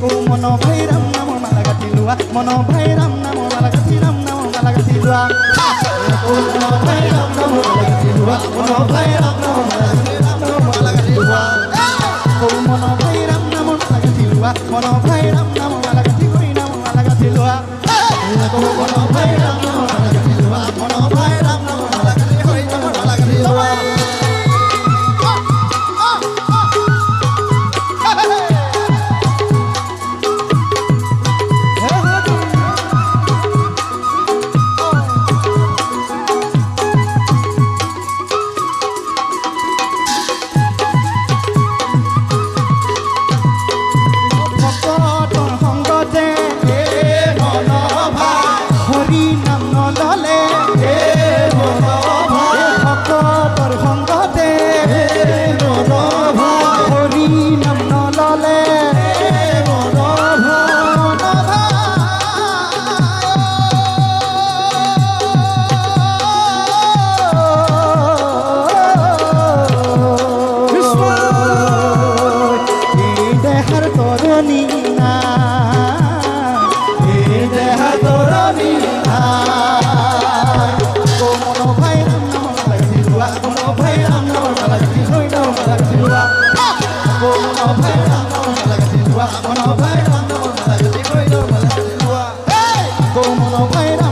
ও মন ভাই ৰাম নাম মালা গাঁথি লোৱা মন ভাই ৰাম নাম মালা গাঁথি ৰাম নাম মালা গাঁথি লোৱা ও মন ভাই ৰাম নাম মালা গাঁথি লোৱা মন ভাই ৰাম নাম মালা গাঁথি ৰাম নাম মালা গাঁথি লোৱা ও মন ভাই ৰাম নাম মালা গাঁথি লোৱা মন ভাই ৰাম নাম মালা গাঁথি কৰি নাম মালা গাঁথি লোৱা ও মন ভাই ৰাম নাম মালা গাঁথি লোৱা মন ভাই ৰাম নাম মালা গাঁথি কৰি নাম মালা গাঁথি লোৱা Go,